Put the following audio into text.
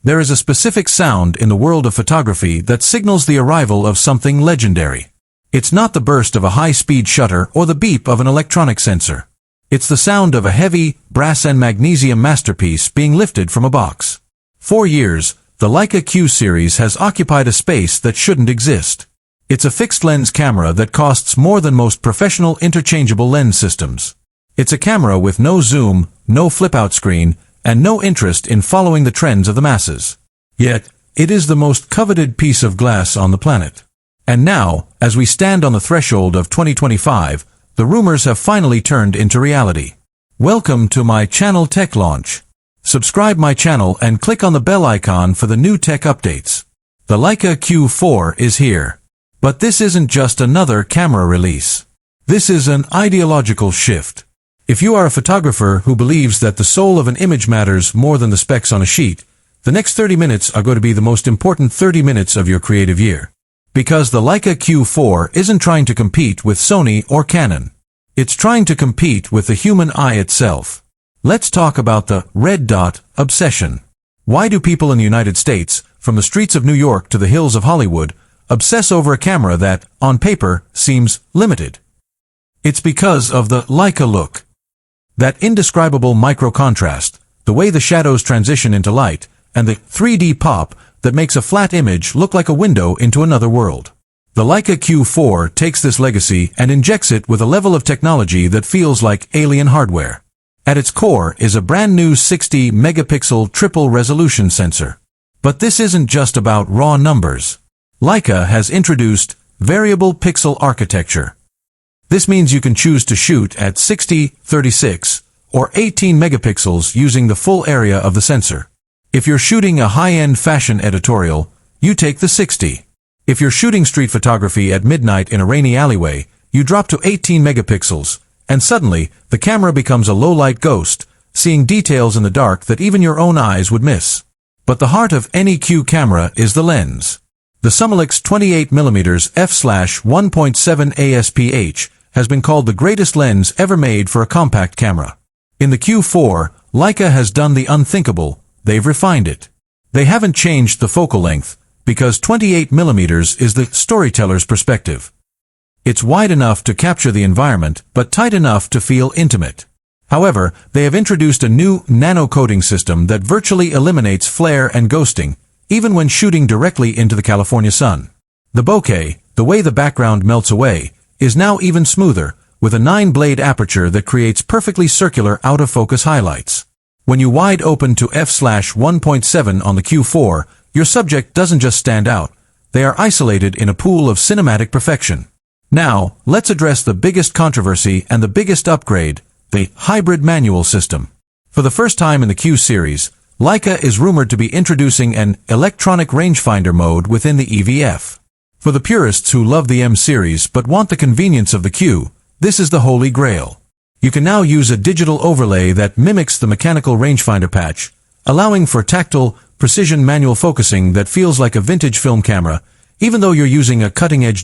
There is a specific sound in the world of photography that signals the arrival of something legendary. It's not the burst of a high-speed shutter or the beep of an electronic sensor. It's the sound of a heavy, brass and magnesium masterpiece being lifted from a box. For years, the Leica Q series has occupied a space that shouldn't exist. It's a fixed-lens camera that costs more than most professional interchangeable lens systems. It's a camera with no zoom, no flip-out screen, and no interest in following the trends of the masses. Yet, it is the most coveted piece of glass on the planet. And now, as we stand on the threshold of 2025, the rumors have finally turned into reality. Welcome to my channel Tech Launch. Subscribe my channel and click on the bell icon for the new tech updates. The Leica Q4 is here. But this isn't just another camera release. This is an ideological shift. If you are a photographer who believes that the soul of an image matters more than the specs on a sheet, the next 30 minutes are going to be the most important 30 minutes of your creative year. Because the Leica Q4 isn't trying to compete with Sony or Canon. It's trying to compete with the human eye itself. Let's talk about the red dot obsession. Why do people in the United States, from the streets of New York to the hills of Hollywood, obsess over a camera that, on paper, seems limited? It's because of the Leica look. That indescribable micro-contrast, the way the shadows transition into light, and the 3D pop that makes a flat image look like a window into another world. The Leica Q4 takes this legacy and injects it with a level of technology that feels like alien hardware. At its core is a brand new 60-megapixel triple-resolution sensor. But this isn't just about raw numbers. Leica has introduced variable pixel architecture. This means you can choose to shoot at 60, 36, or 18 megapixels using the full area of the sensor. If you're shooting a high-end fashion editorial, you take the 60. If you're shooting street photography at midnight in a rainy alleyway, you drop to 18 megapixels, and suddenly, the camera becomes a low-light ghost, seeing details in the dark that even your own eyes would miss. But the heart of any Q camera is the lens. The Summilux 28mm f/1.7 ASPH has been called the greatest lens ever made for a compact camera. In the Q4, Leica has done the unthinkable. They've refined it. They haven't changed the focal length, because 28mm is the storyteller's perspective. It's wide enough to capture the environment, but tight enough to feel intimate. However, they have introduced a new nano-coating system that virtually eliminates flare and ghosting, even when shooting directly into the California sun. The bokeh, the way the background melts away, is now even smoother, with a 9-blade aperture that creates perfectly circular out-of-focus highlights. When you wide open to f/1.7 on the Q4, your subject doesn't just stand out, they are isolated in a pool of cinematic perfection. Now, let's address the biggest controversy and the biggest upgrade, the hybrid manual system. For the first time in the Q series, Leica is rumored to be introducing an electronic rangefinder mode within the EVF. For the purists who love the M series but want the convenience of the Q, this is the holy grail. You can now use a digital overlay that mimics the mechanical rangefinder patch, allowing for tactile, precision manual focusing that feels like a vintage film camera, even though you're using a cutting-edge